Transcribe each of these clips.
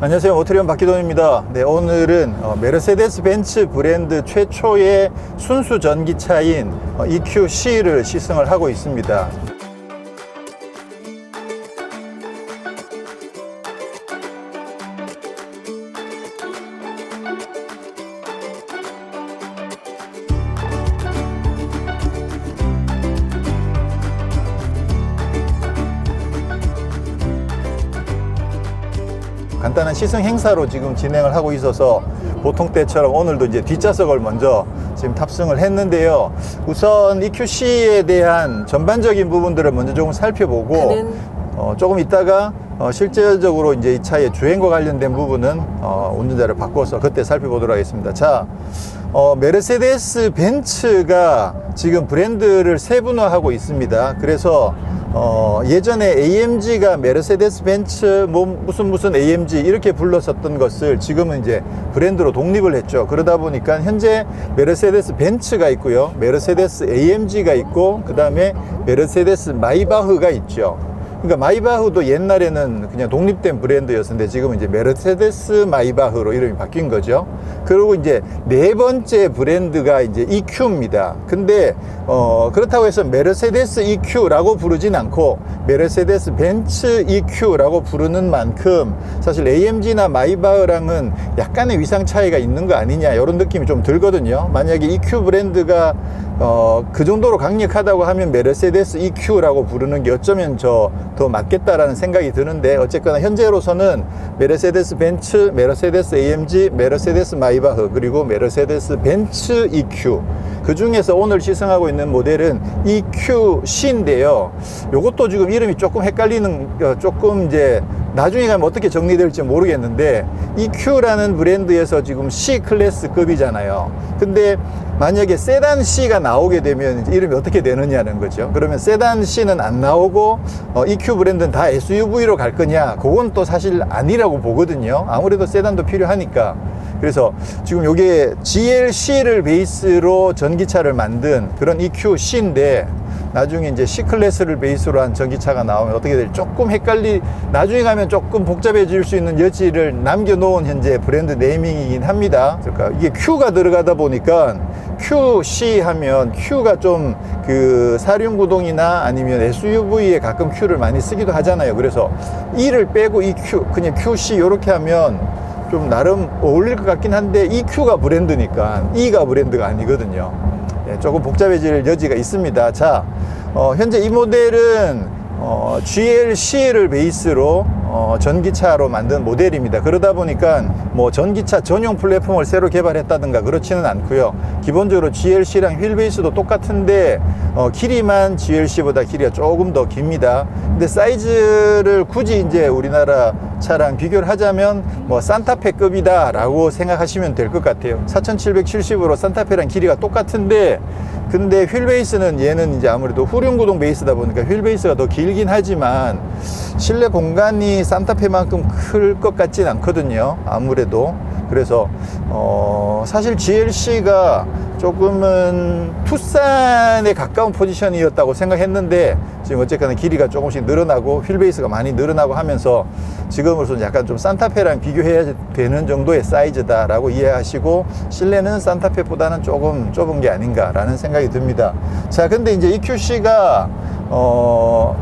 안녕하세요. 오트리온 박기돈입니다. 네, 오늘은 메르세데스 벤츠 브랜드 최초의 순수 전기차인 EQC를 시승을 하고 있습니다. 간단한 시승 행사로 지금 진행을 하고 있어서 보통 때처럼 오늘도 이제 뒷좌석을 먼저 지금 탑승을 했는데요. 우선 EQC에 대한 전반적인 부분들을 먼저 조금 살펴보고 조금 있다가 실제적으로 이제 이 차의 주행과 관련된 부분은 운전자를 바꿔서 그때 살펴보도록 하겠습니다. 자, 메르세데스 벤츠가 지금 브랜드를 세분화하고 있습니다. 그래서 예전에 AMG가 메르세데스 벤츠 무슨 AMG 이렇게 불렀었던 것을 지금은 이제 브랜드로 독립을 했죠. 그러다 보니까 현재 메르세데스 벤츠가 있고요, 메르세데스 AMG가 있고, 그 다음에 메르세데스 마이바흐가 있죠. 그러니까 마이바흐도 옛날에는 그냥 독립된 브랜드였는데 지금은 이제 메르세데스 마이바흐로 이름이 바뀐 거죠. 그리고 이제 네 번째 브랜드가 이제 EQ입니다. 근데 그렇다고 해서 메르세데스 EQ라고 부르진 않고 메르세데스 벤츠 EQ라고 부르는 만큼 사실 AMG나 마이바흐랑은 약간의 위상 차이가 있는 거 아니냐, 이런 느낌이 좀 들거든요. 만약에 EQ 브랜드가 그 정도로 강력하다고 하면 메르세데스 EQ라고 부르는 게 어쩌면 더 맞겠다라는 생각이 드는데, 어쨌거나 현재로서는 메르세데스 벤츠, 메르세데스 AMG, 메르세데스 마이바흐, 그리고 메르세데스 벤츠 EQ, 그 중에서 오늘 시승하고 있는 모델은 EQC인데요. 요것도 지금 이름이 조금 헷갈리는, 조금 이제 나중에 가면 어떻게 정리될지 모르겠는데, EQ라는 브랜드에서 지금 C 클래스급이잖아요. 근데 만약에 세단 C가 나오게 되면 이름이 어떻게 되느냐는 거죠. 그러면 세단 C는 안 나오고 EQ 브랜드는 다 SUV로 갈 거냐, 그건 또 사실 아니라고 보거든요. 아무래도 세단도 필요하니까. 그래서 지금 요게 GLC를 베이스로 전기차를 만든 그런 EQC인데, 나중에 이제 C클래스를 베이스로 한 전기차가 나오면 어떻게 될지 조금 나중에 가면 조금 복잡해질 수 있는 여지를 남겨놓은 현재 브랜드 네이밍이긴 합니다. 그러니까 이게 Q가 들어가다 보니까 QC 하면 Q가 좀 그 사륜구동이나 아니면 SUV에 가끔 Q를 많이 쓰기도 하잖아요. 그래서 E를 빼고 EQ, 그냥 QC 이렇게 하면 좀 나름 어울릴 것 같긴 한데, EQ가 브랜드니까 E가 브랜드가 아니거든요. 조금 복잡해질 여지가 있습니다. 자, 현재 이 모델은 GLC를 베이스로 전기차로 만든 모델입니다. 그러다 보니까 뭐 전기차 전용 플랫폼을 새로 개발했다든가 그렇지는 않고요. 기본적으로 GLC랑 휠 베이스도 똑같은데 길이만 GLC보다 길이가 조금 더 깁니다. 근데 사이즈를 굳이 이제 우리나라 차랑 비교를 하자면 뭐 산타페급이다 라고 생각하시면 될 것 같아요. 4770으로 산타페랑 길이가 똑같은데, 근데 휠 베이스는 얘는 이제 아무래도 후륜구동 베이스다 보니까 휠 베이스가 더 길긴 하지만 실내 공간이 산타페만큼 클 것 같진 않거든요, 아무래도. 그래서 사실 GLC가 조금은 투싼에 가까운 포지션이었다고 생각했는데, 지금 어쨌거나 길이가 조금씩 늘어나고 휠 베이스가 많이 늘어나고 하면서 지금으로서는 약간 좀 산타페랑 비교해야 되는 정도의 사이즈다 라고 이해하시고, 실내는 산타페보다는 조금 좁은 게 아닌가 라는 생각이 듭니다. 자, 근데 이제 EQC가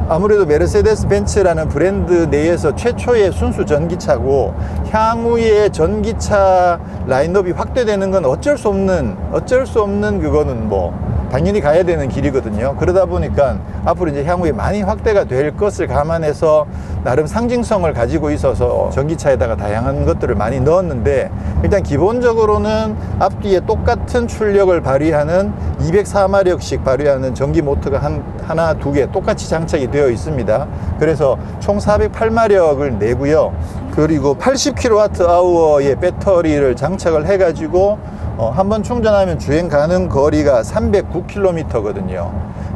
아무래도 메르세데스 벤츠라는 브랜드 내에서 최초의 순수 전기차고, 향후에 전기차 라인업이 확대되는 건 어쩔 수 없는 그거는 뭐 당연히 가야 되는 길이거든요. 그러다 보니까 앞으로 이제 향후에 많이 확대가 될 것을 감안해서 나름 상징성을 가지고 있어서 전기차에다가 다양한 것들을 많이 넣었는데, 일단 기본적으로는 앞뒤에 똑같은 출력을 발휘하는 204마력씩 발휘하는 전기 모터가 하나, 두 개 똑같이 장착이 되어 있습니다. 그래서 총 408마력을 내고요. 그리고 80kWh의 배터리를 장착을 해가지고 한번 충전하면 주행 가능 거리가 309km거든요.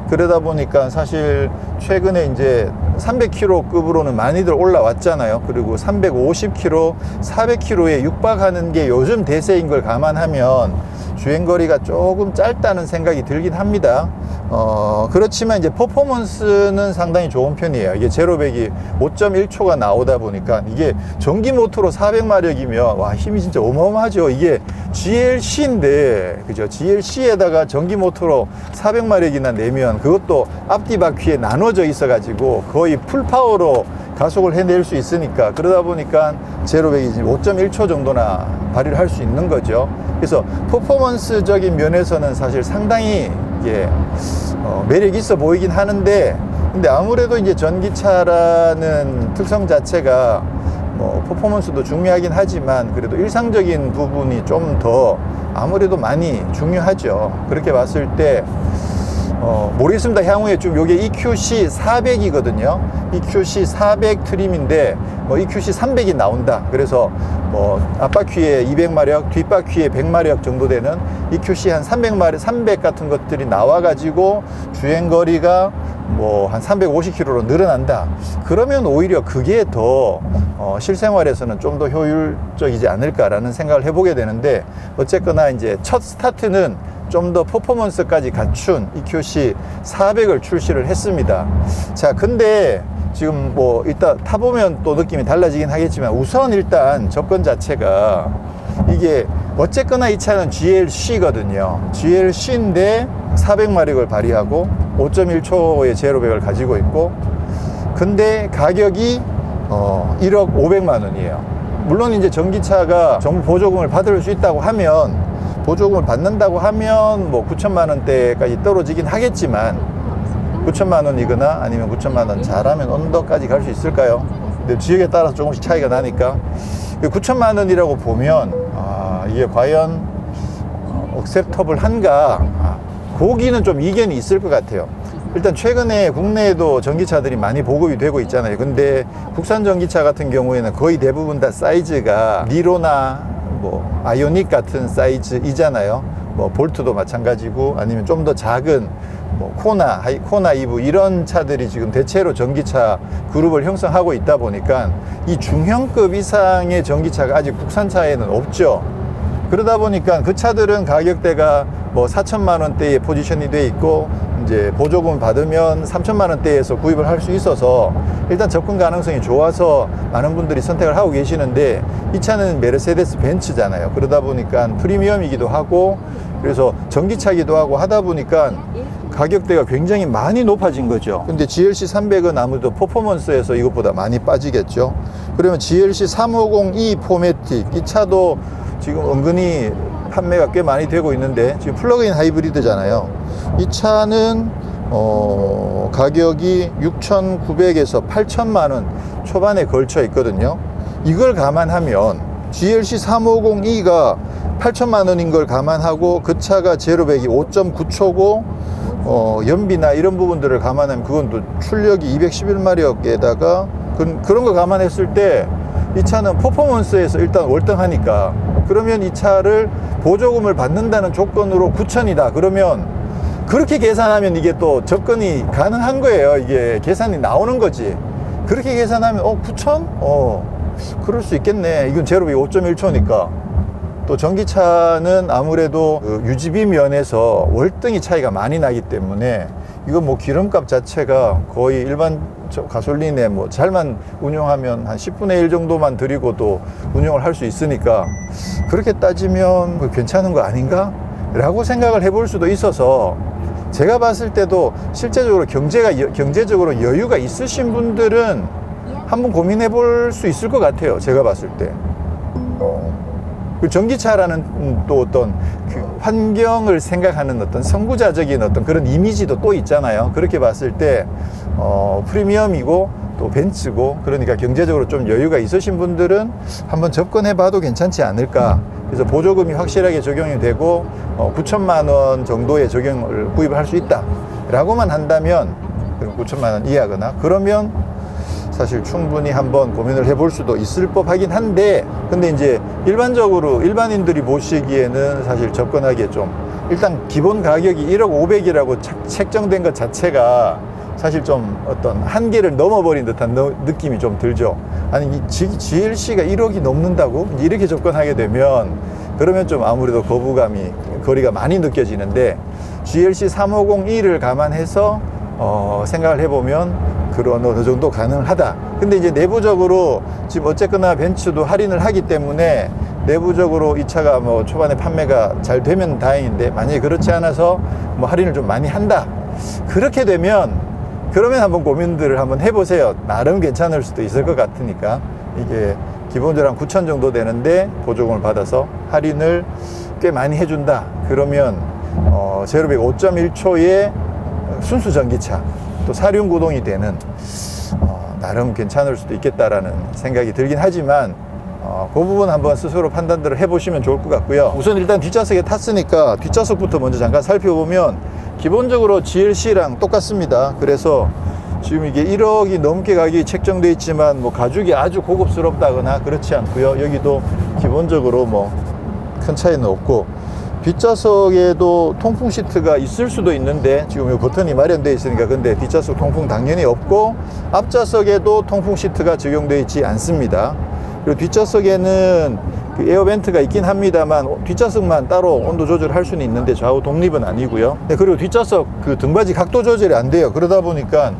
그러다 보니까 사실 최근에 이제 300km급으로는 많이들 올라왔잖아요. 그리고 350km, 400km에 육박하는 게 요즘 대세인 걸 감안하면 주행거리가 조금 짧다는 생각이 들긴 합니다. 그렇지만 이제 퍼포먼스는 상당히 좋은 편이에요. 이게 제로백이 5.1초가 나오다 보니까 이게 전기 모터로 400마력이면 와, 힘이 진짜 어마어마하죠. 이게 GLC인데, 그죠? GLC에다가 전기 모터로 400마력이나 내면 그것도 앞뒤 바퀴에 나눠져 있어 가지고 거의 풀파워로 가속을 해낼 수 있으니까, 그러다 보니까 제로백이 5.1초 정도나 발휘를 할 수 있는 거죠. 그래서 퍼포먼스적인 면에서는 사실 상당히 이게 매력이 있어 보이긴 하는데, 근데 아무래도 이제 전기차라는 특성 자체가 뭐 퍼포먼스도 중요하긴 하지만 그래도 일상적인 부분이 좀 더 아무래도 많이 중요하죠. 그렇게 봤을 때 모르겠습니다. 향후에 좀 요게 EQC 400이거든요. EQC 400 트림인데 뭐 EQC 300이 나온다. 그래서 뭐 앞바퀴에 200마력, 뒷바퀴에 100마력 정도 되는 EQC 한 300마력, 300 같은 것들이 나와가지고 주행거리가 뭐 한 350km로 늘어난다. 그러면 오히려 그게 더 실생활에서는 좀 더 효율적이지 않을까라는 생각을 해보게 되는데, 어쨌거나 이제 첫 스타트는 좀 더 퍼포먼스까지 갖춘 EQC 400을 출시를 했습니다. 자, 근데 지금 뭐 이따 타보면 또 느낌이 달라지긴 하겠지만, 우선 일단 접근 자체가 이게 어쨌거나 이 차는 GLC거든요. GLC인데 400마력을 발휘하고 5.1초의 제로백을 가지고 있고, 근데 가격이 1억 500만 원이에요. 물론 이제 전기차가 정부 보조금을 받을 수 있다고 하면, 보조금을 받는다고 하면 뭐 9천만 원대까지 떨어지긴 하겠지만, 9천만 원이거나 아니면 9천만 원 잘하면 언더까지 갈 수 있을까요? 근데 지역에 따라서 조금씩 차이가 나니까 9천만 원이라고 보면 이게 과연 억셉터블 한가, 거기는 좀 이견이 있을 것 같아요. 일단 최근에 국내에도 전기차들이 많이 보급이 되고 있잖아요. 근데 국산 전기차 같은 경우에는 거의 대부분 다 사이즈가 니로나 뭐 아이오닉 같은 사이즈이잖아요. 뭐 볼트도 마찬가지고, 아니면 좀 더 작은 뭐 코나 이브 이런 차들이 지금 대체로 전기차 그룹을 형성하고 있다 보니까 이 중형급 이상의 전기차가 아직 국산차에는 없죠. 그러다 보니까 그 차들은 가격대가 뭐 4천만 원대에 포지션이 돼 있고, 이제 보조금을 받으면 3천만 원대에서 구입을 할 수 있어서 일단 접근 가능성이 좋아서 많은 분들이 선택을 하고 계시는데, 이 차는 메르세데스 벤츠잖아요. 그러다 보니까 프리미엄이기도 하고, 그래서 전기차기도 하고 하다 보니까 가격대가 굉장히 많이 높아진 거죠. 근데 GLC 300은 아무래도 퍼포먼스에서 이것보다 많이 빠지겠죠. 그러면 GLC 350e 포매틱, 이 차도 지금 은근히 판매가 꽤 많이 되고 있는데, 지금 플러그인 하이브리드잖아요. 이 차는 가격이 6,900에서 8천만 원 초반에 걸쳐 있거든요. 이걸 감안하면 GLC 350e가 8천만 원인 걸 감안하고, 그 차가 제로백이 5.9초고 연비나 이런 부분들을 감안하면 그건 또 출력이 211마력에다가 그런 거 감안했을 때 이 차는 퍼포먼스에서 일단 월등하니까, 그러면 이 차를 보조금을 받는다는 조건으로 9천이다. 그러면 그렇게 계산하면 이게 또 접근이 가능한 거예요. 이게 계산이 나오는 거지. 그렇게 계산하면 9천? 그럴 수 있겠네. 이건 제로백이 5.1초니까. 또 전기차는 아무래도 그 유지비 면에서 월등히 차이가 많이 나기 때문에, 이거 뭐 기름값 자체가 거의 일반 가솔린에 뭐 잘만 운용하면 한 10분의 1 정도만 들이고도 운용을 할 수 있으니까, 그렇게 따지면 괜찮은 거 아닌가? 라고 생각을 해볼 수도 있어서, 제가 봤을 때도 실제적으로 경제적으로 여유가 있으신 분들은 한번 고민해 볼 수 있을 것 같아요. 제가 봤을 때. 그 전기차라는 또 어떤 그 환경을 생각하는 어떤 선구자적인 어떤 그런 이미지도 또 있잖아요. 그렇게 봤을 때 프리미엄이고 또 벤츠고, 그러니까 경제적으로 좀 여유가 있으신 분들은 한번 접근해 봐도 괜찮지 않을까. 그래서 보조금이 확실하게 적용이 되고 9천만 원 정도의 적용을 구입을 할 수 있다 라고만 한다면, 9천만 원 이하거나 그러면 사실 충분히 한번 고민을 해볼 수도 있을 법하긴 한데, 근데 이제 일반적으로 일반인들이 보시기에는 사실 접근하기에 좀, 일단 기본 가격이 1억 500이라고 책정된 것 자체가 사실 좀 어떤 한계를 넘어버린 듯한 느낌이 좀 들죠. 아니, GLC가 1억이 넘는다고? 이렇게 접근하게 되면 그러면 좀 아무래도 거리가 많이 느껴지는데 GLC 350e를 감안해서 생각을 해보면 그런 어느 정도 가능하다. 근데 이제 내부적으로 지금 어쨌거나 벤츠도 할인을 하기 때문에 내부적으로 이 차가 뭐 초반에 판매가 잘 되면 다행인데, 만약에 그렇지 않아서 뭐 할인을 좀 많이 한다, 그렇게 되면 그러면 한번 고민들을 한번 해보세요. 나름 괜찮을 수도 있을 것 같으니까. 이게 기본적으로 한 9,000 정도 되는데 보조금을 받아서 할인을 꽤 많이 해준다. 그러면 제로백 5.1초의 순수 전기차, 또 사륜 구동이 되는 나름 괜찮을 수도 있겠다라는 생각이 들긴 하지만 그 부분 한번 스스로 판단들을 해보시면 좋을 것 같고요. 우선 일단 뒷좌석에 탔으니까 뒷좌석부터 먼저 잠깐 살펴보면 기본적으로 GLC랑 똑같습니다. 그래서 지금 이게 1억이 넘게 가격이 책정되어 있지만 뭐 가죽이 아주 고급스럽다거나 그렇지 않고요. 여기도 기본적으로 뭐 큰 차이는 없고, 뒷좌석에도 통풍 시트가 있을 수도 있는데 지금 이 버튼이 마련되어 있으니까, 근데 뒷좌석 통풍 당연히 없고, 앞좌석에도 통풍 시트가 적용되어 있지 않습니다. 그리고 뒷좌석에는 그 에어벤트가 있긴 합니다만 뒷좌석만 따로 온도 조절할 수는 있는데 좌우 독립은 아니고요. 그리고 뒷좌석 그 등받이 각도 조절이 안 돼요. 그러다 보니까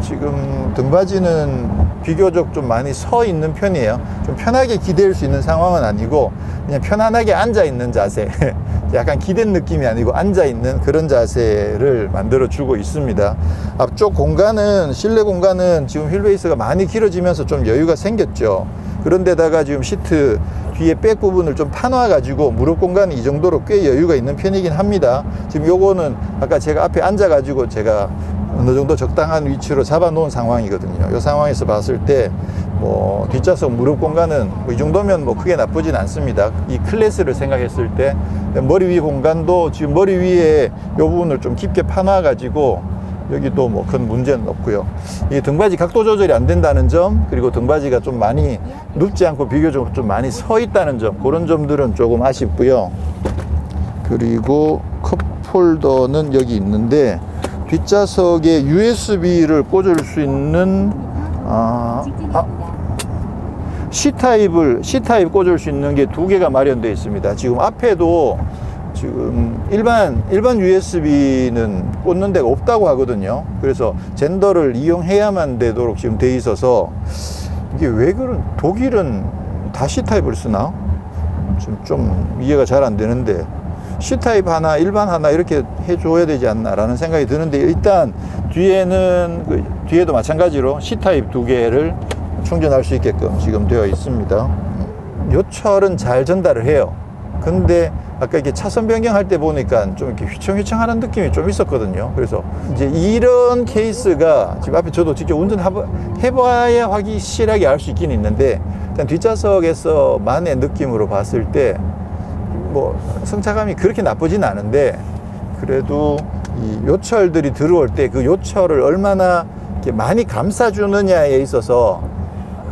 지금 등받이는 비교적 좀 많이 서 있는 편이에요. 좀 편하게 기댈 수 있는 상황은 아니고 그냥 편안하게 앉아 있는 자세, 약간 기댄 느낌이 아니고 앉아 있는 그런 자세를 만들어 주고 있습니다. 앞쪽 공간은, 실내 공간은 지금 휠베이스가 많이 길어지면서 좀 여유가 생겼죠. 그런데다가 지금 시트 뒤에 백 부분을 좀 파놔 가지고 무릎 공간이 이 정도로 꽤 여유가 있는 편이긴 합니다. 지금 요거는 아까 제가 앞에 앉아 가지고 제가 어느 정도 적당한 위치로 잡아 놓은 상황이거든요. 이 상황에서 봤을 때 뭐 뒷좌석 무릎 공간은 뭐 이 정도면 뭐 크게 나쁘진 않습니다. 이 클래스를 생각했을 때 머리 위 공간도 지금 머리 위에 이 부분을 좀 깊게 파놔 가지고 여기도 뭐 큰 문제는 없고요. 이 등받이 각도 조절이 안 된다는 점, 그리고 등받이가 좀 많이 눕지 않고 비교적으로 좀 많이 서 있다는 점, 그런 점들은 조금 아쉽고요. 그리고 컵홀더는 여기 있는데 뒷좌석에 USB를 꽂을 수 있는 C타입 꽂을 수 있는 게 2개가 마련되어 있습니다. 지금 앞에도 지금 일반 USB는 꽂는 데가 없다고 하거든요. 그래서 젠더를 이용해야만 되도록 지금 돼 있어서, 이게 왜 그런, 독일은 다 C타입을 쓰나? 좀 이해가 잘 안 되는데, C타입 하나, 일반 하나 이렇게 해줘야 되지 않나라는 생각이 드는데, 일단 뒤에도 마찬가지로 C타입 2개를 충전할 수 있게끔 지금 되어 있습니다. 요철은 잘 전달을 해요. 근데 아까 이렇게 차선 변경할 때 보니까 좀 이렇게 휘청휘청 하는 느낌이 좀 있었거든요. 그래서 이제 이런 케이스가 지금 앞에 저도 직접 운전해봐야 확실하게 알 수 있긴 있는데, 일단 뒷좌석에서만의 느낌으로 봤을 때 뭐 승차감이 그렇게 나쁘진 않은데, 그래도 이 요철들이 들어올 때 그 요철을 얼마나 이렇게 많이 감싸주느냐에 있어서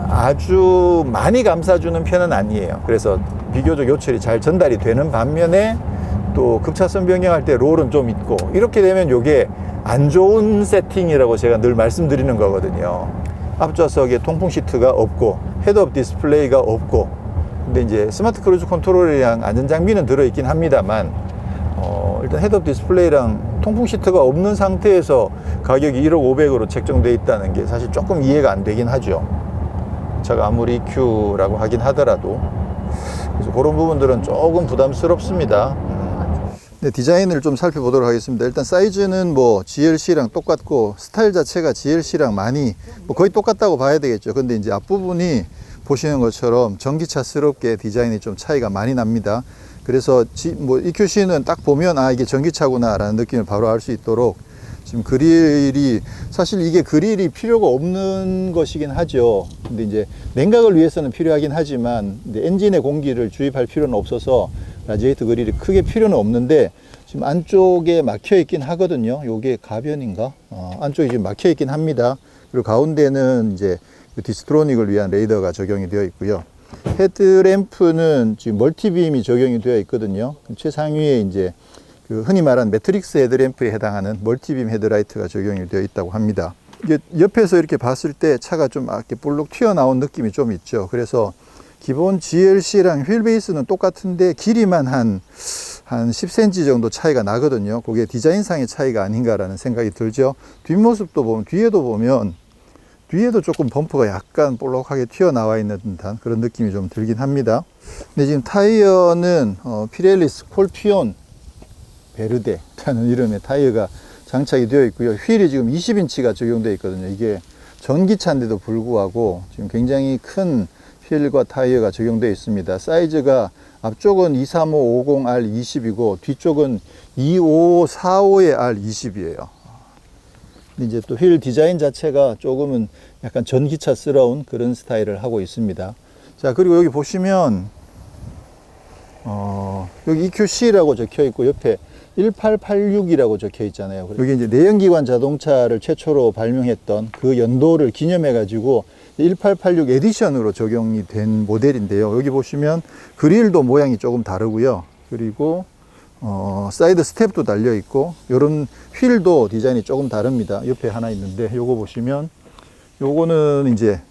아주 많이 감싸주는 편은 아니에요. 그래서 비교적 요철이 잘 전달이 되는 반면에 또 급차선 변경할 때 롤은 좀 있고, 이렇게 되면 요게 안 좋은 세팅이라고 제가 늘 말씀드리는 거거든요. 앞좌석에 통풍 시트가 없고 헤드업 디스플레이가 없고, 근데 이제 스마트 크루즈 컨트롤이랑 안전장비는 들어있긴 합니다만 일단 헤드업 디스플레이랑 통풍 시트가 없는 상태에서 가격이 1억 5백으로 책정되어 있다는 게 사실 조금 이해가 안 되긴 하죠. 차가 아무리 EQ라고 하긴 하더라도. 그래서 그런 부분들은 조금 부담스럽습니다. 네, 디자인을 좀 살펴보도록 하겠습니다. 일단 사이즈는 뭐 GLC랑 똑같고, 스타일 자체가 GLC랑 많이 뭐 거의 똑같다고 봐야 되겠죠. 근데 이제 앞부분이 보시는 것처럼 전기차스럽게 디자인이 좀 차이가 많이 납니다. 그래서 뭐 EQC는 딱 보면 이게 전기차구나 라는 느낌을 바로 알 수 있도록 지금 그릴이, 사실 이게 그릴이 필요가 없는 것이긴 하죠. 근데 이제 냉각을 위해서는 필요하긴 하지만 엔진에 공기를 주입할 필요는 없어서 라디에이터 그릴이 크게 필요는 없는데, 지금 안쪽에 막혀 있긴 하거든요. 요게 가변인가? 안쪽에 지금 막혀 있긴 합니다. 그리고 가운데는 이제 디스트로닉을 위한 레이더가 적용이 되어 있고요. 헤드램프는 지금 멀티빔이 적용이 되어 있거든요. 최상위에 이제 그 흔히 말하는 매트릭스 헤드램프에 해당하는 멀티빔 헤드라이트가 적용이 되어 있다고 합니다. 이게 옆에서 이렇게 봤을 때 차가 좀 이렇게 볼록 튀어나온 느낌이 좀 있죠. 그래서 기본 GLC랑 휠 베이스는 똑같은데 길이만 한 10cm 정도 차이가 나거든요. 그게 디자인상의 차이가 아닌가라는 생각이 들죠. 뒷모습도 보면, 뒤에도 조금 범퍼가 약간 볼록하게 튀어나와 있는 듯한 그런 느낌이 좀 들긴 합니다. 근데 지금 타이어는 피렐리 스콜피온 베르데라는 이름의 타이어가 장착이 되어 있고요. 휠이 지금 20인치가 적용되어 있거든요. 이게 전기차인데도 불구하고 지금 굉장히 큰 휠과 타이어가 적용되어 있습니다. 사이즈가 앞쪽은 23550R20이고 뒤쪽은 2545-R20이에요. 이제 또 휠 디자인 자체가 조금은 약간 전기차스러운 그런 스타일을 하고 있습니다. 자, 그리고 여기 보시면 여기 EQC라고 적혀 있고 옆에 1886이라고 적혀 있잖아요. 여기 이제 내연기관 자동차를 최초로 발명했던 그 연도를 기념해 가지고 1886 에디션으로 적용이 된 모델인데요. 여기 보시면 그릴도 모양이 조금 다르고요. 그리고 사이드 스텝도 달려 있고, 요런 휠도 디자인이 조금 다릅니다. 옆에 하나 있는데, 요거 보시면 요거는 이제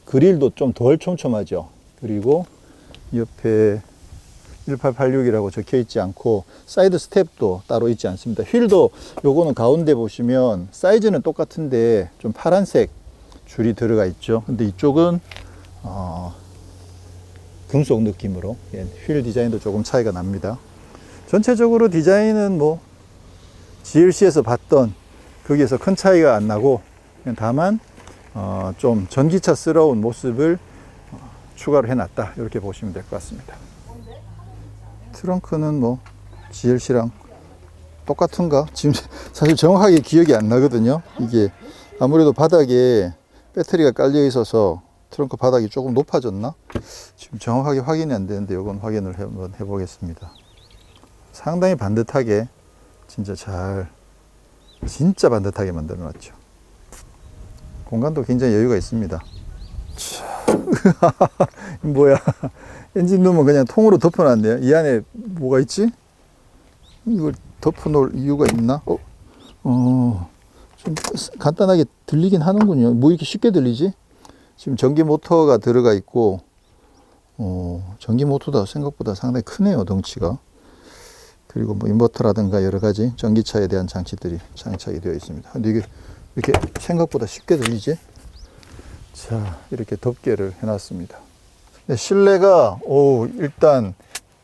그릴도 좀 덜 촘촘하죠. 그리고 옆에 1886이라고 적혀 있지 않고 사이드 스텝도 따로 있지 않습니다. 휠도 요거는 가운데 보시면 사이즈는 똑같은데 좀 파란색 줄이 들어가 있죠. 근데 이쪽은 금속 느낌으로 휠 디자인도 조금 차이가 납니다. 전체적으로 디자인은 뭐 GLC에서 봤던 거기에서 큰 차이가 안 나고, 다만 좀 전기차스러운 모습을 추가를 해놨다, 이렇게 보시면 될 것 같습니다. 트렁크는 뭐 GLC랑 똑같은가? 지금 사실 정확하게 기억이 안 나거든요. 이게 아무래도 바닥에 배터리가 깔려 있어서 트렁크 바닥이 조금 높아졌나? 지금 정확하게 확인이 안 되는데 이건 확인을 한번 해보겠습니다. 상당히 반듯하게 진짜 반듯하게 만들어 놨죠. 공간도 굉장히 여유가 있습니다. 뭐야, 엔진룸은 그냥 통으로 덮어놨네요. 이 안에 뭐가 있지? 이걸 덮어놓을 이유가 있나? 좀 간단하게 들리긴 하는군요. 뭐 이렇게 쉽게 들리지? 지금 전기 모터가 들어가 있고, 전기 모터도 생각보다 상당히 크네요, 덩치가. 그리고 뭐 인버터라든가 여러 가지 전기차에 대한 장치들이 장착이 되어 있습니다. 근데 이게 이렇게 생각보다 쉽게 들리지? 자, 이렇게 덮개를 해놨습니다. 실내가 일단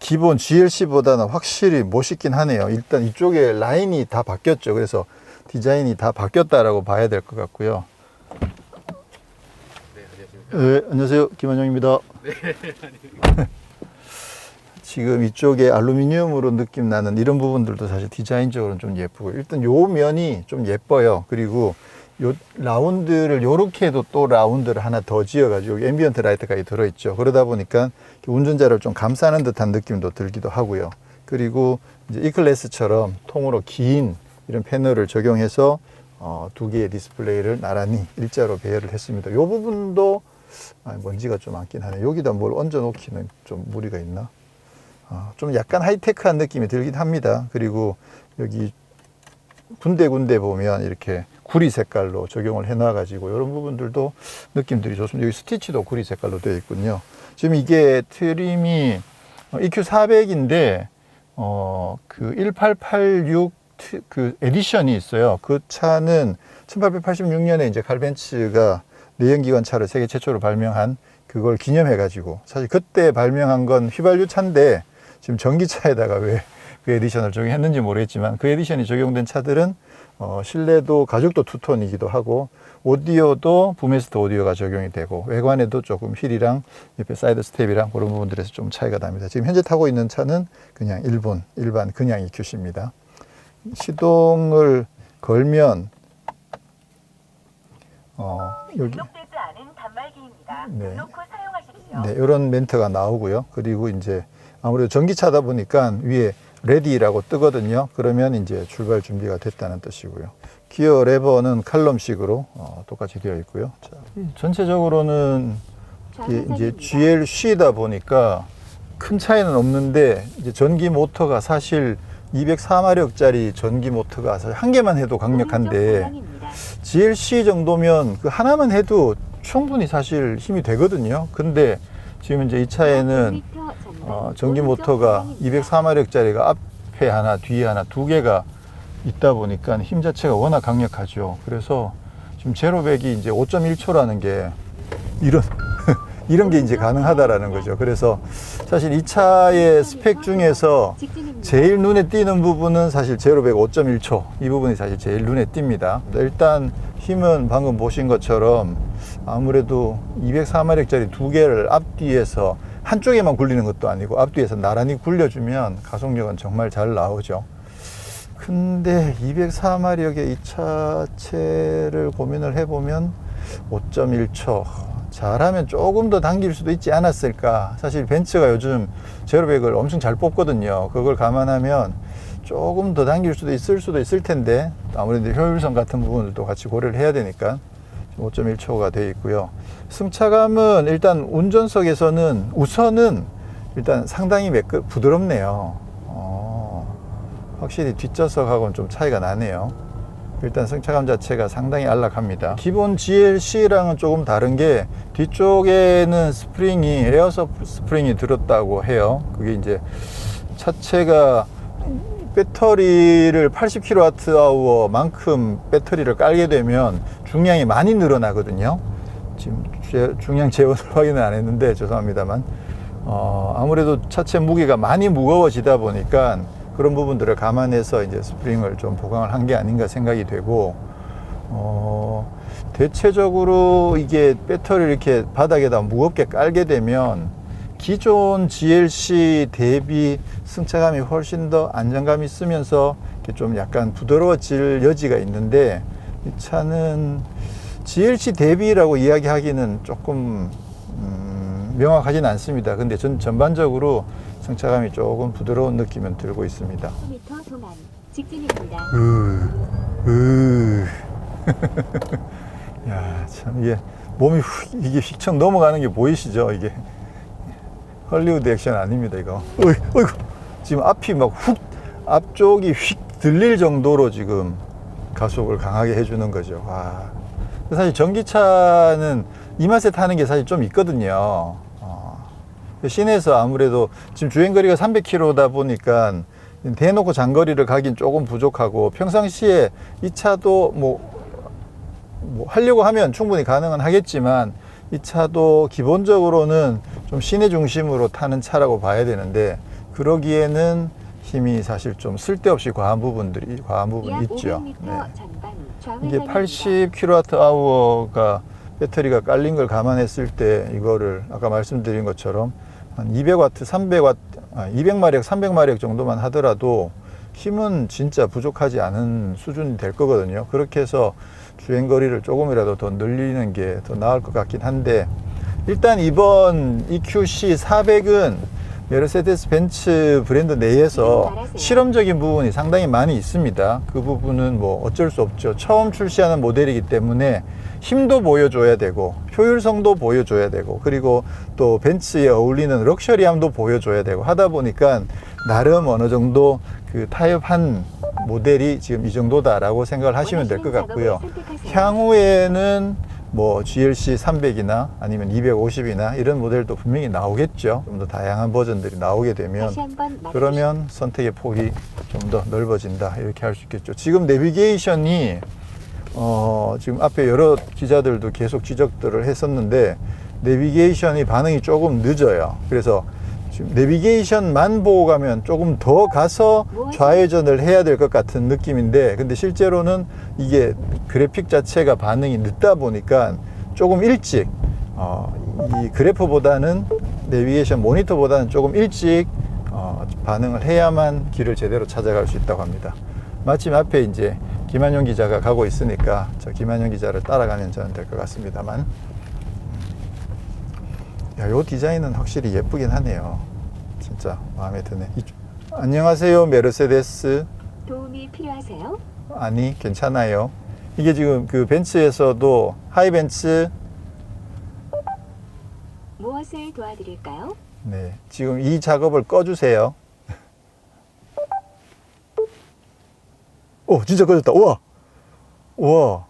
기본 GLC보다는 확실히 멋있긴 하네요. 일단 이쪽에 라인이 다 바뀌었죠. 그래서 디자인이 다 바뀌었다라고 봐야 될 것 같고요. 네, 안녕하세요. 김한영입니다. 네, 지금 이쪽에 알루미늄으로 느낌 나는 이런 부분들도 사실 디자인적으로는 좀 예쁘고, 일단 요 면이 좀 예뻐요. 그리고 요 라운드를 요렇게 해도 또 라운드를 하나 더 지어가지고 앰비언트 라이트까지 들어있죠. 그러다 보니까 운전자를 좀 감싸는 듯한 느낌도 들기도 하고요. 그리고 이제 E클래스처럼 통으로 긴 이런 패널을 적용해서 두 개의 디스플레이를 나란히 일자로 배열을 했습니다. 요 부분도 먼지가 좀 많긴 하네. 여기다 뭘 얹어 놓기는 좀 무리가 있나? 좀 약간 하이테크한 느낌이 들긴 합니다. 그리고 여기 군데군데 보면 이렇게 구리 색깔로 적용을 해놔 가지고 이런 부분들도 느낌들이 좋습니다. 여기 스티치도 구리 색깔로 되어 있군요. 지금 이게 트림이 EQ400인데 그 1886 그 에디션이 있어요. 그 차는 1886년에 이제 칼벤츠가 내연기관 차를 세계 최초로 발명한 그걸 기념해 가지고, 사실 그때 발명한 건 휘발유 차인데 지금 전기차에다가 왜 그 에디션을 적용했는지 모르겠지만, 그 에디션이 적용된 차들은 실내도 가죽도 투톤이기도 하고, 오디오도 부메스터 오디오가 적용이 되고, 외관에도 조금 휠이랑 옆에 사이드 스텝이랑 그런 부분들에서 좀 차이가 납니다. 지금 현재 타고 있는 차는 그냥 일반 그냥 EQC입니다. 시동을 걸면 여기 등록되지 않은 단말기입니다. 등록 후 사용하십시오. 네, 이런 멘트가 나오고요. 그리고 이제 아무래도 전기차다 보니까 위에 레디라고 뜨거든요. 그러면 이제 출발 준비가 됐다는 뜻이고요. 기어 레버는 칼럼식으로 똑같이 되어 있고요. 자, 전체적으로는 이제 GLC다 보니까 큰 차이는 없는데, 이제 전기 모터가 사실 204마력짜리 전기 모터가 사실 한 개만 해도 강력한데, GLC 정도면 그 하나만 해도 충분히 사실 힘이 되거든요. 근데 지금 이제 이 차에는 전기 모터가 204마력짜리가 앞에 하나, 뒤에 하나 두 개가 있다 보니까 힘 자체가 워낙 강력하죠. 그래서 지금 제로백이 이제 5.1초라는 게 이런 게 이제 가능하다라는 거죠. 그래서 사실 이 차의 스펙 중에서 제일 눈에 띄는 부분은 사실 제로백 5.1초 이 부분이 사실 제일 눈에 띕니다. 일단 힘은 방금 보신 것처럼 아무래도 204마력짜리 두 개를 앞뒤에서 한쪽에만 굴리는 것도 아니고 앞뒤에서 나란히 굴려주면 가속력은 정말 잘 나오죠. 근데 204마력의 이 차체를 고민을 해보면 5.1초 잘하면 조금 더 당길 수도 있지 않았을까. 사실 벤츠가 요즘 제로백을 엄청 잘 뽑거든요. 그걸 감안하면 조금 더 당길 수도 있을 텐데 아무래도 효율성 같은 부분들도 같이 고려를 해야 되니까 5.1초가 되어 있고요. 승차감은 일단 운전석에서는 우선은 일단 상당히 부드럽네요. 확실히 뒷좌석하고는 좀 차이가 나네요. 일단 승차감 자체가 상당히 안락합니다. 기본 GLC랑은 조금 다른 게 뒤쪽에는 스프링이 에어서 스프링이 들었다고 해요. 그게 이제 차체가 배터리를 80kWh 만큼 배터리를 깔게 되면 중량이 많이 늘어나거든요. 지금 중량 재원을 확인을 안 했는데 죄송합니다만 아무래도 차체 무게가 많이 무거워지다 보니까 그런 부분들을 감안해서 이제 스프링을 좀 보강을 한 게 아닌가 생각이 되고, 대체적으로 이게 배터리를 이렇게 바닥에다 무겁게 깔게 되면 기존 GLC 대비 승차감이 훨씬 더 안정감이 있으면서 이렇게 좀 약간 부드러워질 여지가 있는데, 이 차는 GLC 대비라고 이야기하기는 조금 명확하진 않습니다. 근데 전반적으로 승차감이 조금 부드러운 느낌은 들고 있습니다. 직진입니다. 야, 참 이게 몸이 이게 휙청 넘어가는 게 보이시죠? 이게 헐리우드 액션 아닙니다, 이거. 어이구, 지금 앞이 막 앞쪽이 휙 들릴 정도로 지금 가속을 강하게 해주는 거죠. 와. 사실 전기차는 이 맛에 타는 게 사실 좀 있거든요. 시내에서 아무래도 지금 주행거리가 300km다 보니까 대놓고 장거리를 가긴 조금 부족하고, 평상시에 이 차도 뭐 하려고 하면 충분히 가능은 하겠지만 이 차도 기본적으로는 좀 시내 중심으로 타는 차라고 봐야 되는데, 그러기에는 힘이 사실 좀 쓸데없이 과한 부분이 있죠. 네. 이게 80kWh가 배터리가 깔린 걸 감안했을 때 이거를 아까 말씀드린 것처럼 한 200W, 200마력, 300마력 정도만 하더라도 힘은 진짜 부족하지 않은 수준이 될 거거든요. 그렇게 해서 주행거리를 조금이라도 더 늘리는 게 더 나을 것 같긴 한데, 일단 이번 EQC 400은 메르세데스 벤츠 브랜드 내에서 실험적인 부분이 상당히 많이 있습니다. 그 부분은 뭐 어쩔 수 없죠. 처음 출시하는 모델이기 때문에 힘도 보여줘야 되고 효율성도 보여줘야 되고, 그리고 또 벤츠에 어울리는 럭셔리함도 보여줘야 되고 하다 보니까 나름 어느 정도 그 타협한 모델이 지금 이 정도다라고 생각을 하시면 될 것 같고요. 향후에는 뭐 GLC 300이나 아니면 250이나 이런 모델도 분명히 나오겠죠. 좀 더 다양한 버전들이 나오게 되면 그러면 선택의 폭이 좀 더 넓어진다, 이렇게 할 수 있겠죠. 지금 내비게이션이 지금 앞에 여러 기자들도 계속 지적들을 했었는데 내비게이션이 반응이 조금 늦어요. 그래서 지금 내비게이션만 보고 가면 조금 더 가서 좌회전을 해야 될 것 같은 느낌인데, 근데 실제로는 이게 그래픽 자체가 반응이 늦다 보니까 조금 일찍 이 그래프보다는 내비게이션 모니터보다는 조금 일찍 반응을 해야만 길을 제대로 찾아갈 수 있다고 합니다. 마침 앞에 이제 김한용 기자가 가고 있으니까 저 김한용 기자를 따라가면 저는 될 것 같습니다만, 야, 요 디자인은 확실히 예쁘긴 하네요. 진짜 마음에 드네. 안녕하세요, 메르세데스. 도움이 필요하세요? 아니, 괜찮아요. 이게 지금 그 벤츠에서도 하이벤츠. 무엇을 도와드릴까요? 네, 지금 이 작업을 꺼주세요. 오, 진짜 꺼졌다. 우와, 우와,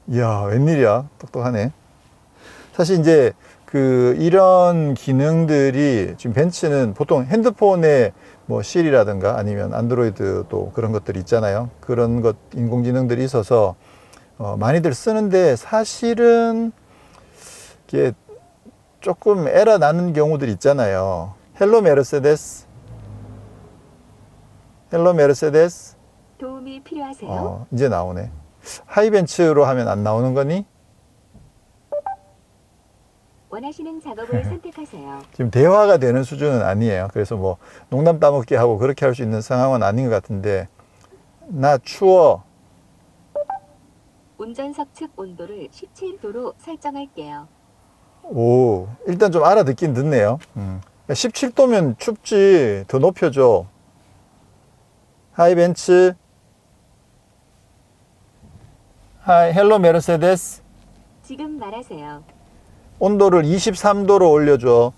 이야, 웬일이야. 똑똑하네. 사실 이제 이런 기능들이 지금 벤츠는 보통 핸드폰에 뭐 실이라든가 아니면 안드로이드도 그런 것들이 있잖아요. 그런 것 인공지능들이 있어서 많이들 쓰는데 사실은 이게 조금 에러 나는 경우들이 있잖아요. 헬로 메르세데스. 헬로 메르세데스. 도움이 필요하세요? 이제 나오네. 하이벤츠로 하면 안 나오는 거니? 원하시는 작업을 선택하세요. 지금 대화가 되는 수준은 아니에요. 그래서 뭐 농담 따먹기 하고 그렇게 할 수 있는 상황은 아닌 것 같은데, 나 추워. 운전석 측 온도를 17도로 설정할게요. 오, 일단 좀 알아듣긴 듣네요. 17도면 춥지. 더 높여줘. 하이 벤츠. 하이 헬로 메르세데스. 지금 말하세요. 온도를 23도로 올려줘.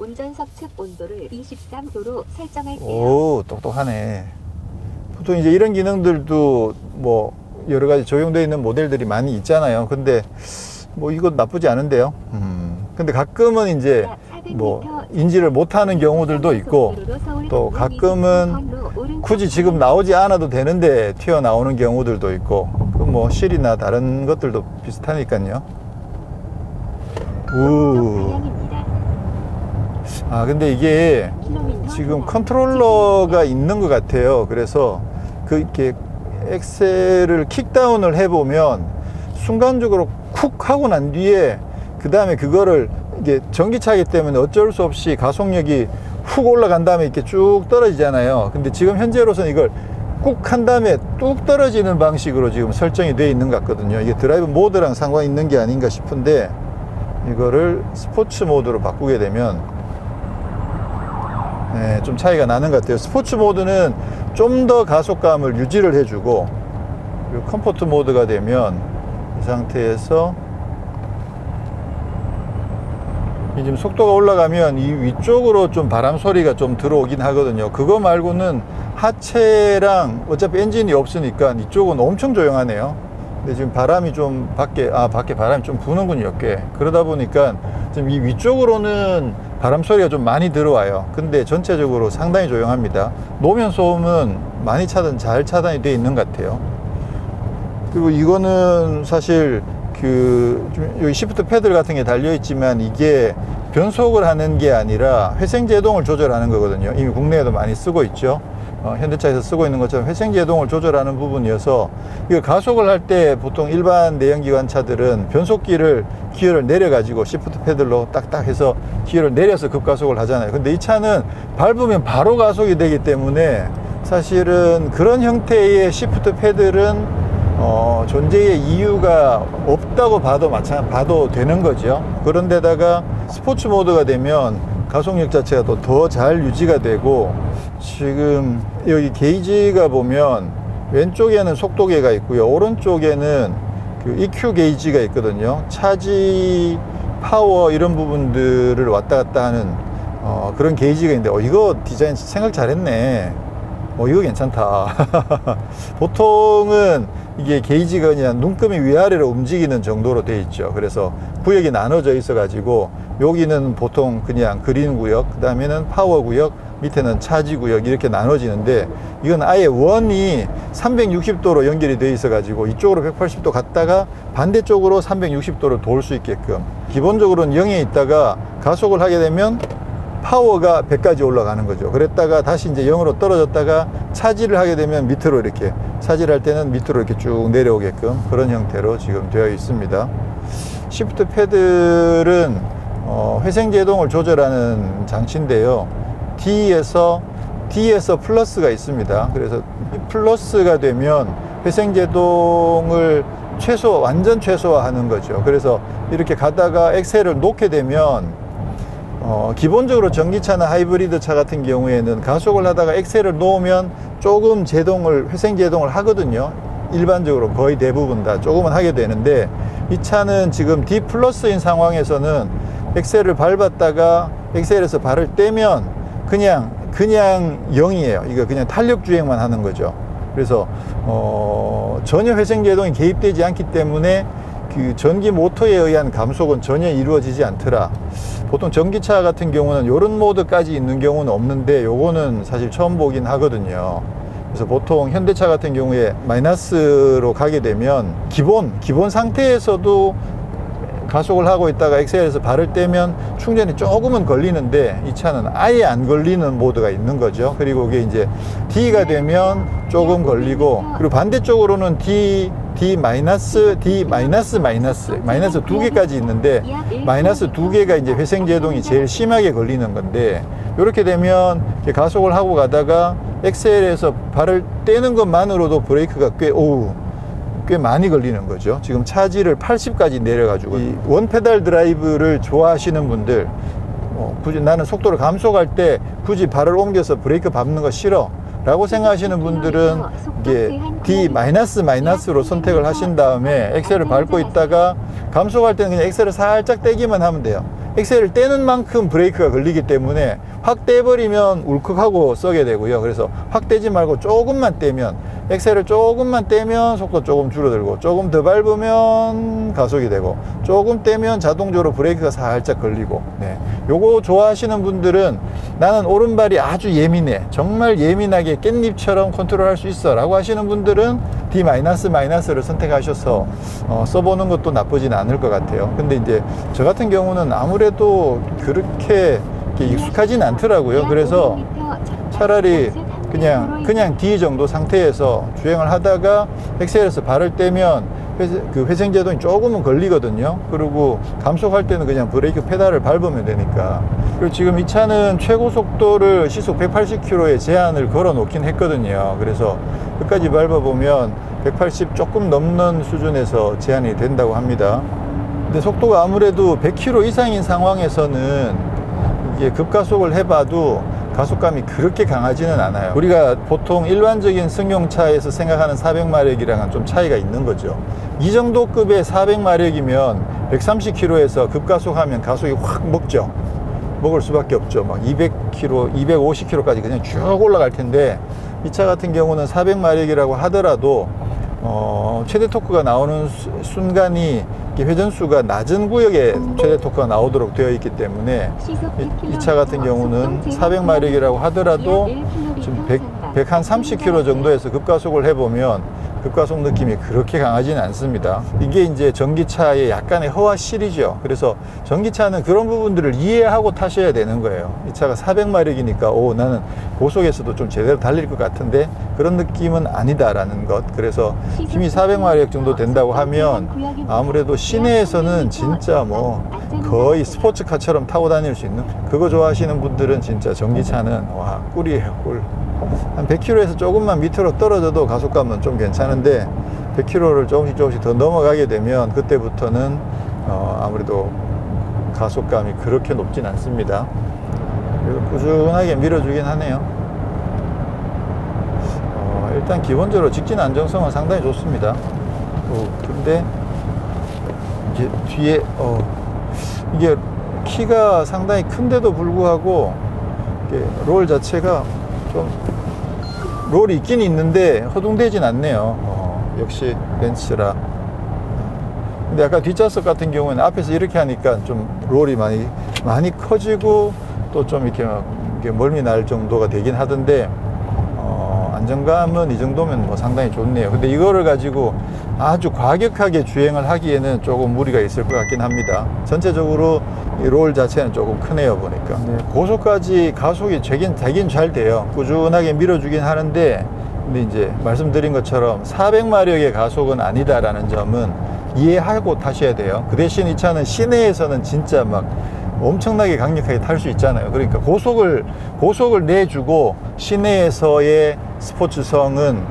운전석 측 온도를 23도로 설정할게요. 오, 똑똑하네. 보통 이제 이런 기능들도 뭐 여러 가지 적용되어 있는 모델들이 많이 있잖아요. 근데 뭐 이거 나쁘지 않은데요. 근데 가끔은 이제 뭐 인지를 못하는 경우들도 있고, 또 가끔은 굳이 지금 나오지 않아도 되는데 튀어나오는 경우들도 있고, 그 뭐 실이나 다른 것들도 비슷하니까요. 우. 근데 이게 지금 컨트롤러가 있는 것 같아요. 그래서 이렇게 엑셀을 킥다운을 해보면 순간적으로 쿡 하고 난 뒤에 그 다음에 그거를 이게 전기차이기 때문에 어쩔 수 없이 가속력이 훅 올라간 다음에 이렇게 쭉 떨어지잖아요. 근데 지금 현재로서는 이걸 꾹 한 다음에 뚝 떨어지는 방식으로 지금 설정이 되어 있는 것 같거든요. 이게 드라이브 모드랑 상관이 있는 게 아닌가 싶은데, 이거를 스포츠 모드로 바꾸게 되면 좀 차이가 나는 것 같아요. 스포츠 모드는 좀 더 가속감을 유지를 해주고, 그리고 컴포트 모드가 되면 이 상태에서 지금 속도가 올라가면 이 위쪽으로 좀 바람 소리가 좀 들어오긴 하거든요. 그거 말고는 하체랑 어차피 엔진이 없으니까 이쪽은 엄청 조용하네요. 근데 지금 바람이 좀 밖에 바람이 좀 부는군요, 꽤. 그러다 보니까 지금 이 위쪽으로는 바람 소리가 좀 많이 들어와요. 근데 전체적으로 상당히 조용합니다. 노면 소음은 많이 잘 차단이 되어 있는 것 같아요. 그리고 이거는 사실 여기 시프트 패들 같은 게 달려 있지만 이게 변속을 하는 게 아니라 회생제동을 조절하는 거거든요. 이미 국내에도 많이 쓰고 있죠. 현대차에서 쓰고 있는 것처럼 회생제동을 조절하는 부분이어서, 이거 가속을 할 때 보통 일반 내연기관 차들은 변속기를 기어를 내려가지고 시프트 패들로 딱딱 해서 기어를 내려서 급가속을 하잖아요. 근데 이 차는 밟으면 바로 가속이 되기 때문에 사실은 그런 형태의 시프트 패들은 존재의 이유가 없다고 봐도 되는 거죠. 그런데다가 스포츠 모드가 되면 가속력 자체가 또 더 잘 유지가 되고, 지금 여기 게이지가 보면 왼쪽에는 속도계가 있고요, 오른쪽에는 그 EQ 게이지가 있거든요. 차지, 파워 이런 부분들을 왔다 갔다 하는 그런 게이지가 있는데, 이거 디자인 생각 잘했네. 이거 괜찮다. 보통은 이게 게이지가 그냥 눈금이 위아래로 움직이는 정도로 되어 있죠. 그래서 구역이 나눠져 있어 가지고 여기는 보통 그냥 그린 구역, 그 다음에는 파워 구역, 밑에는 차지 구역 이렇게 나눠지는데, 이건 아예 원이 360도로 연결이 되어 있어 가지고 이쪽으로 180도 갔다가 반대쪽으로 360도를 돌 수 있게끔, 기본적으로는 0에 있다가 가속을 하게 되면 파워가 100까지 올라가는 거죠. 그랬다가 다시 이제 0으로 떨어졌다가 차지를 하게 되면 밑으로 이렇게, 차지를 할 때는 밑으로 이렇게 쭉 내려오게끔 그런 형태로 지금 되어 있습니다. 시프트 패들은 회생제동을 조절하는 장치인데요. D에서 플러스가 있습니다. 그래서 플러스가 되면 회생제동을 완전 최소화하는 거죠. 그래서 이렇게 가다가 엑셀을 놓게 되면 기본적으로 전기차나 하이브리드 차 같은 경우에는 가속을 하다가 엑셀을 놓으면 조금 회생제동을 하거든요. 일반적으로 거의 대부분 다 조금은 하게 되는데, 이 차는 지금 D 플러스인 상황에서는 엑셀을 밟았다가 엑셀에서 발을 떼면 그냥 0이에요. 이거 그냥 탄력 주행만 하는 거죠. 그래서 전혀 회생제동이 개입되지 않기 때문에 그 전기 모터에 의한 감속은 전혀 이루어지지 않더라. 보통 전기차 같은 경우는 이런 모드까지 있는 경우는 없는데 요거는 사실 처음 보긴 하거든요. 그래서 보통 현대차 같은 경우에 마이너스로 가게 되면 기본 상태에서도 가속을 하고 있다가 엑셀에서 발을 떼면 충전이 조금은 걸리는데 이 차는 아예 안 걸리는 모드가 있는 거죠. 그리고 이게 이제 D가 되면 조금 걸리고, 그리고 반대쪽으로는 D 마이너스 두 개까지 있는데 마이너스 두 개가 이제 회생제동이 제일 심하게 걸리는 건데, 이렇게 되면 가속을 하고 가다가 엑셀에서 발을 떼는 것만으로도 브레이크가 꽤 많이 걸리는 거죠. 지금 차지를 80까지 내려가지고, 이 원페달 드라이브를 좋아하시는 분들, 굳이 나는 속도를 감속할 때 굳이 발을 옮겨서 브레이크 밟는 거 싫어 라고 생각하시는 분들은 이게 D 마이너스로 선택을 하신 다음에 엑셀을 밟고 있다가 감속할 때는 그냥 엑셀을 살짝 떼기만 하면 돼요. 엑셀을 떼는 만큼 브레이크가 걸리기 때문에 확 떼버리면 울컥하고 쏘게 되고요. 그래서 확 떼지 말고 조금만 떼면, 엑셀을 조금만 떼면 속도 조금 줄어들고, 조금 더 밟으면 가속이 되고, 조금 떼면 자동적으로 브레이크가 살짝 걸리고. 네. 요거 좋아하시는 분들은 나는 오른발이 아주 예민해, 정말 예민하게 깻잎처럼 컨트롤할 수 있어 라고 하시는 분들은 D 마이너스를 선택하셔서 써보는 것도 나쁘진 않을 것 같아요. 근데 이제 저 같은 경우는 아무래도 그렇게 익숙하진 않더라고요. 그래서 차라리 그냥 D 정도 상태에서 주행을 하다가 엑셀에서 발을 떼면 회생제동이 조금은 걸리거든요. 그리고 감속할 때는 그냥 브레이크 페달을 밟으면 되니까. 그리고 지금 이 차는 최고 속도를 시속 180km에 제한을 걸어 놓긴 했거든요. 그래서 끝까지 밟아보면 180 조금 넘는 수준에서 제한이 된다고 합니다. 근데 속도가 아무래도 100km 이상인 상황에서는 이게 급가속을 해봐도 가속감이 그렇게 강하지는 않아요. 우리가 보통 일반적인 승용차에서 생각하는 400마력이랑은 좀 차이가 있는 거죠. 이 정도 급의 400마력이면 130km에서 급가속하면 가속이 확 먹을 수밖에 없죠. 막 200km, 250km까지 그냥 쭉 올라갈 텐데, 이 차 같은 경우는 400마력이라고 하더라도 최대 토크가 나오는 순간이 회전수가 낮은 구역에 최대 토크가 나오도록 되어 있기 때문에 이 차 같은 경우는 400마력이라고 하더라도 지금 130km 정도에서 급가속을 해보면 급가속 느낌이 그렇게 강하지는 않습니다. 이게 이제 전기차의 약간의 허와실이죠. 그래서 전기차는 그런 부분들을 이해하고 타셔야 되는 거예요. 이 차가 400마력이니까 나는 고속에서도 좀 제대로 달릴 것 같은데 그런 느낌은 아니다라는 것. 그래서 힘이 400마력 정도 된다고 하면 아무래도 시내에서는 진짜 거의 스포츠카처럼 타고 다닐 수 있는, 그거 좋아하시는 분들은 진짜 전기차는 꿀이에요, 꿀. 한 100km에서 조금만 밑으로 떨어져도 가속감은 좀 괜찮은데 100km를 조금씩 더 넘어가게 되면 그때부터는 아무래도 가속감이 그렇게 높진 않습니다. 그래서 꾸준하게 밀어주긴 하네요. 일단 기본적으로 직진 안정성은 상당히 좋습니다. 근데 이제 뒤에 이게 키가 상당히 큰데도 불구하고 롤 자체가 좀 롤이 있긴 있는데 허둥대진 않네요. 역시 벤츠라. 근데 아까 뒷좌석 같은 경우는 앞에서 이렇게 하니까 좀 롤이 많이 커지고 또 좀 이렇게 멀미 날 정도가 되긴 하던데 안정감은 이 정도면 상당히 좋네요. 근데 이거를 가지고 아주 과격하게 주행을 하기에는 조금 무리가 있을 것 같긴 합니다. 전체적으로 이 롤 자체는 조금 크네요, 보니까. 고속까지 가속이 되긴 잘 돼요. 꾸준하게 밀어주긴 하는데, 근데 이제 말씀드린 것처럼 400마력의 가속은 아니다라는 점은 이해하고 타셔야 돼요. 그 대신 이 차는 시내에서는 진짜 엄청나게 강력하게 탈 수 있잖아요. 그러니까 고속을 내주고 시내에서의 스포츠성은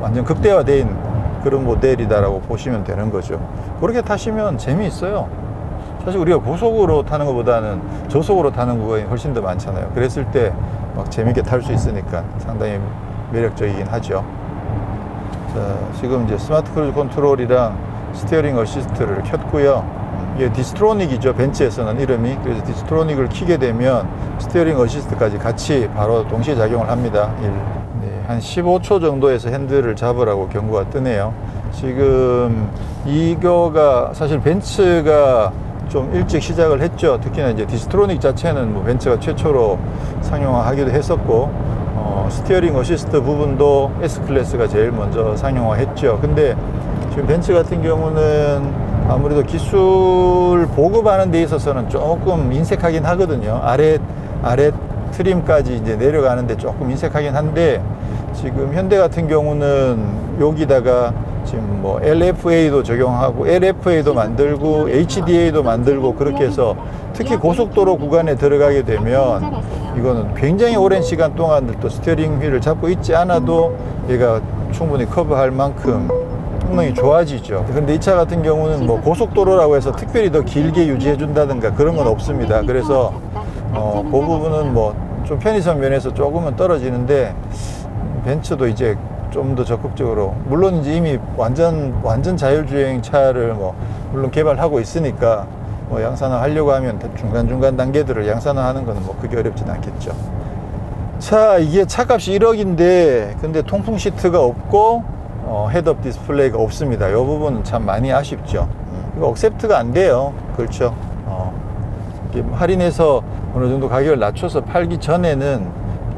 완전 극대화된 그런 모델이다라고 보시면 되는 거죠. 그렇게 타시면 재미있어요. 사실 우리가 고속으로 타는 것보다는 저속으로 타는 구간이 훨씬 더 많잖아요. 그랬을 때 재밌게 탈 수 있으니까 상당히 매력적이긴 하죠. 자, 지금 이제 스마트 크루즈 컨트롤이랑 스티어링 어시스트를 켰고요. 이게 디스트로닉이죠. 벤츠에서는 이름이. 그래서 디스트로닉을 켜게 되면 스티어링 어시스트까지 같이 바로 동시에 작용을 합니다. 한 15초 정도에서 핸들을 잡으라고 경고가 뜨네요. 지금 이거가 사실 벤츠가 좀 일찍 시작을 했죠. 특히나 이제 디스트로닉 자체는 뭐 벤츠가 최초로 상용화하기도 했었고, 스티어링 어시스트 부분도 S클래스가 제일 먼저 상용화했죠. 근데 지금 벤츠 같은 경우는 아무래도 기술 보급하는 데 있어서는 조금 인색하긴 하거든요. 아래 트림까지 이제 내려가는데 조금 인색하긴 한데, 지금 현대 같은 경우는 여기다가 지금 뭐 LFA도 적용하고 LFA도 만들고 HDA도 만들고 그렇게 해서 특히 고속도로 구간에 들어가게 되면 이거는 굉장히 오랜 시간 동안 또 스티어링 휠을 잡고 있지 않아도 얘가 충분히 커버할 만큼 성능이 좋아지죠. 근데 이 차 같은 경우는 뭐 고속도로라고 해서 특별히 더 길게 유지해 준다든가 그런 건 없습니다. 그래서 그 부분은 뭐 좀 편의성 면에서 조금은 떨어지는데, 벤츠도 이제 좀 더 적극적으로, 물론 이제 이미 완전 자율주행 차를 뭐 물론 개발하고 있으니까 뭐 양산화 하려고 하면 중간중간 단계들을 양산화하는 거는 뭐 그게 어렵진 않겠죠. 자, 이게 차값이 1억인데 근데 통풍 시트가 없고 헤드업 디스플레이가 없습니다. 이 부분은 참 많이 아쉽죠. 이거 억셉트가 안 돼요. 그렇죠. 할인해서 어느 정도 가격을 낮춰서 팔기 전에는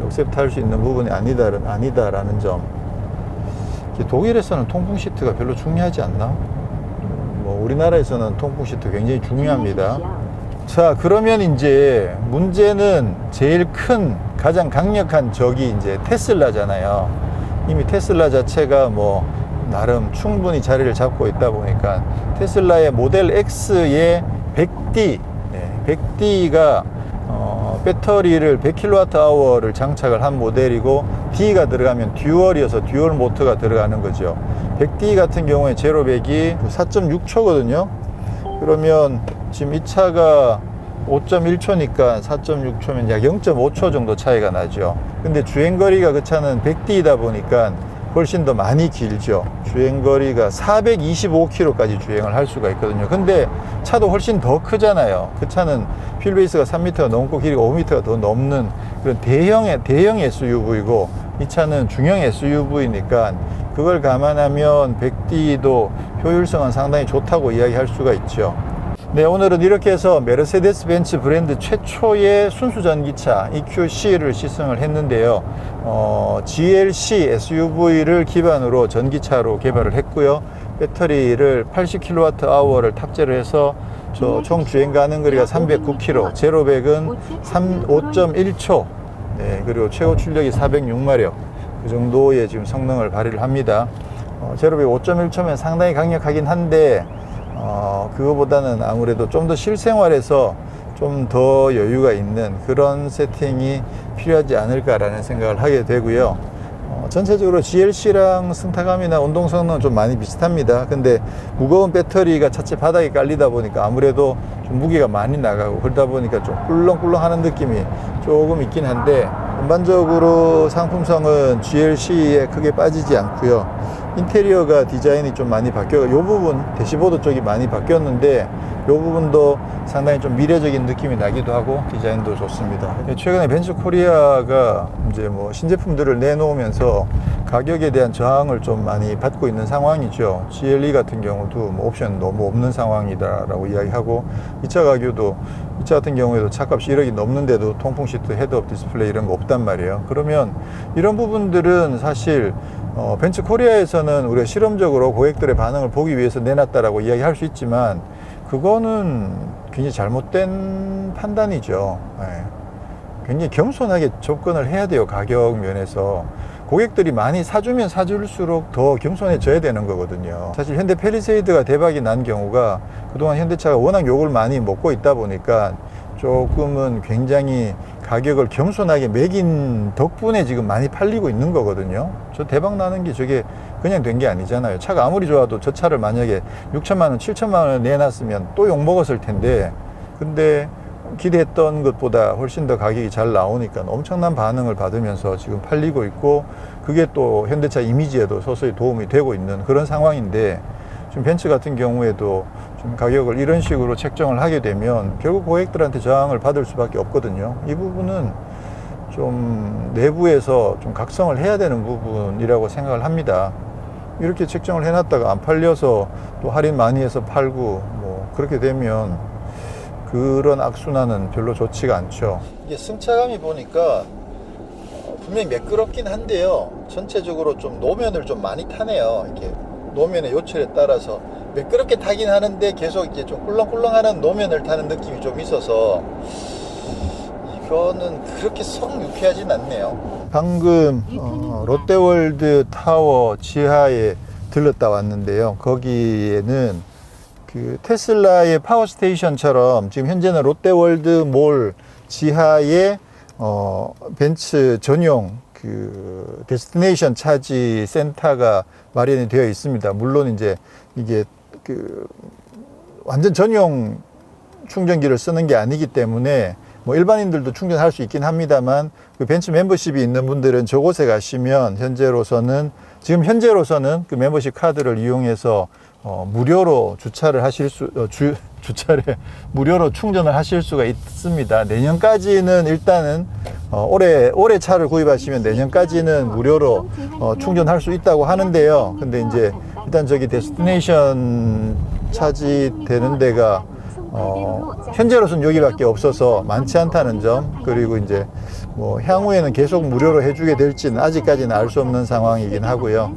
억셉트 할 수 있는 부분이 아니다라는 점. 독일에서는 통풍 시트가 별로 중요하지 않나? 뭐 우리나라에서는 통풍 시트 굉장히 중요합니다. 자, 그러면 이제 문제는 제일 큰 가장 강력한 적이 이제 테슬라잖아요. 이미 테슬라 자체가 뭐 나름 충분히 자리를 잡고 있다 보니까 테슬라의 모델 X의 100D가 배터리를 100kWh를 장착을 한 모델이고, D가 들어가면 듀얼이어서 듀얼 모터가 들어가는 거죠. 100D 같은 경우에 제로 100이 4.6초거든요. 그러면 지금 이 차가 5.1초니까 4.6초면 약 0.5초 정도 차이가 나죠. 근데 주행거리가 그 차는 100D이다 보니까 훨씬 더 많이 길죠. 주행거리가 425km까지 주행을 할 수가 있거든요. 근데 차도 훨씬 더 크잖아요. 그 차는 휠베이스가 3m가 넘고 길이가 5m가 더 넘는 그런 대형 SUV이고, 이 차는 중형 SUV니까 그걸 감안하면 100D도 효율성은 상당히 좋다고 이야기할 수가 있죠. 네, 오늘은 이렇게 해서 메르세데스 벤츠 브랜드 최초의 순수 전기차 EQC를 시승을 했는데요. GLC SUV를 기반으로 전기차로 개발을 했고요. 배터리를 80kWh를 탑재를 해서 총 주행 가는 거리가 309km, 제로 100은 5.1초, 네, 그리고 최고 출력이 406마력, 그 정도의 지금 성능을 발휘를 합니다. 제로 100 5.1초면 상당히 강력하긴 한데, 그거보다는 아무래도 좀 더 실생활에서 좀 더 여유가 있는 그런 세팅이 필요하지 않을까라는 생각을 하게 되고요. 전체적으로 GLC랑 승타감이나 운동 성능은 좀 많이 비슷합니다. 근데 무거운 배터리가 차체 바닥에 깔리다 보니까 아무래도 좀 무게가 많이 나가고 그러다 보니까 좀 꿀렁꿀렁 하는 느낌이 조금 있긴 한데, 전반적으로 상품성은 GLC에 크게 빠지지 않고요. 인테리어가 디자인이 좀 많이 바뀌어, 요 부분 대시보드 쪽이 많이 바뀌었는데 요 부분도 상당히 좀 미래적인 느낌이 나기도 하고 디자인도 좋습니다. 최근에 벤츠 코리아가 이제 뭐 신제품들을 내놓으면서 가격에 대한 저항을 좀 많이 받고 있는 상황이죠. GLE 같은 경우도 뭐 옵션 너무 없는 상황이다라고 이야기하고, 이 차 가격도, 이 차 같은 경우에도 차값이 1억이 넘는데도 통풍 시트, 헤드업 디스플레이 이런 거 없단 말이에요. 그러면 이런 부분들은 사실 벤츠 코리아에서는 우리가 실험적으로 고객들의 반응을 보기 위해서 내놨다라고 이야기할 수 있지만, 그거는 굉장히 잘못된 판단이죠. 네. 굉장히 겸손하게 접근을 해야 돼요. 가격 면에서 고객들이 많이 사주면 사줄수록 더 겸손해져야 되는 거거든요. 사실 현대 패리세이드가 대박이 난 경우가 그동안 현대차가 워낙 욕을 많이 먹고 있다 보니까 조금은 굉장히 가격을 겸손하게 매긴 덕분에 지금 많이 팔리고 있는 거거든요. 저 대박 나는 게 저게 그냥 된 게 아니잖아요. 차가 아무리 좋아도 저 차를 만약에 6천만 원, 7천만 원 내놨으면 또 욕 먹었을 텐데, 근데 기대했던 것보다 훨씬 더 가격이 잘 나오니까 엄청난 반응을 받으면서 지금 팔리고 있고, 그게 또 현대차 이미지에도 서서히 도움이 되고 있는 그런 상황인데, 지금 벤츠 같은 경우에도 좀 가격을 이런 식으로 책정을 하게 되면 결국 고객들한테 저항을 받을 수밖에 없거든요. 이 부분은 좀 내부에서 좀 각성을 해야 되는 부분이라고 생각을 합니다. 이렇게 책정을 해놨다가 안 팔려서 또 할인 많이 해서 팔고 뭐 그렇게 되면 그런 악순환은 별로 좋지가 않죠. 이게 승차감이 보니까 분명히 매끄럽긴 한데요, 전체적으로 좀 노면을 좀 많이 타네요. 이렇게 노면의 요철에 따라서 매끄럽게 타긴 하는데 계속 이제 좀 꿀렁꿀렁하는 노면을 타는 느낌이 좀 있어서 이거는 그렇게 썩 유쾌하진 않네요. 방금 롯데월드 타워 지하에 들렀다 왔는데요, 거기에는 그 테슬라의 파워스테이션처럼 지금 현재는 롯데월드 몰 지하에 벤츠 전용 그 데스티네이션 차지 센터가 마련이 되어 있습니다. 물론 이제 이게 그 완전 전용 충전기를 쓰는 게 아니기 때문에 뭐 일반인들도 충전할 수 있긴 합니다만, 그 벤츠 멤버십이 있는 분들은 저곳에 가시면 현재로서는 그 멤버십 카드를 이용해서 무료로 주차를 하실 주차를 무료로 충전을 하실 수가 있습니다. 내년까지는 일단은 올해 차를 구입하시면 내년까지는 무료로 충전할 수 있다고 하는데요. 근데 이제 일단 저기 데스티네이션 차지되는 데가 현재로서는 여기밖에 없어서 많지 않다는 점, 그리고 이제 뭐 향후에는 계속 무료로 해주게 될지는 아직까지는 알 수 없는 상황이긴 하고요.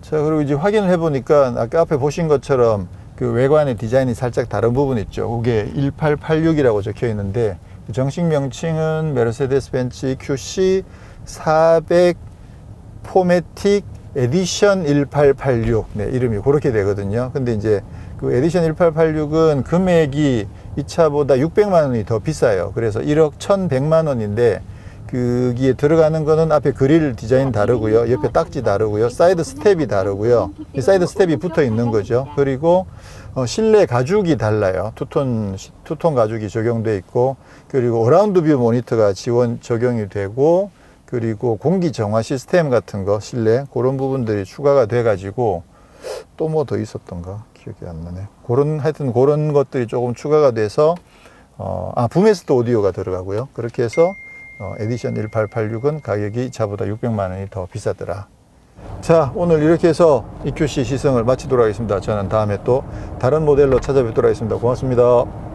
자, 그리고 이제 확인을 해보니까 아까 앞에 보신 것처럼 그 외관의 디자인이 살짝 다른 부분 있죠. 이게 1886이라고 적혀 있는데 정식 명칭은 메르세데스 벤츠 QC 400 포매틱 에디션 1886, 네, 이름이 그렇게 되거든요. 근데 이제 그 에디션 1886은 금액이 이 차보다 600만 원이 더 비싸요. 그래서 1억 1100만 원인데 거기에 들어가는 거는 앞에 그릴 디자인 다르고요, 옆에 딱지 다르고요, 사이드 스텝이 다르고요. 이 사이드 스텝이 붙어 있는 거죠. 그리고 실내 가죽이 달라요. 투톤 가죽이 적용돼 있고, 그리고 어라운드 뷰 모니터가 적용이 되고, 그리고 공기 정화 시스템 같은 거 실내 그런 부분들이 추가가 돼 가지고, 또 뭐 더 있었던가 기억이 안 나네. 하여튼 그런 것들이 조금 추가가 돼서 붐에스트 오디오가 들어가고요. 그렇게 해서 에디션 1886은 가격이 이 차보다 600만 원이 더 비싸더라. 자, 오늘 이렇게 해서 EQC 시승을 마치도록 하겠습니다. 저는 다음에 또 다른 모델로 찾아뵙도록 하겠습니다. 고맙습니다.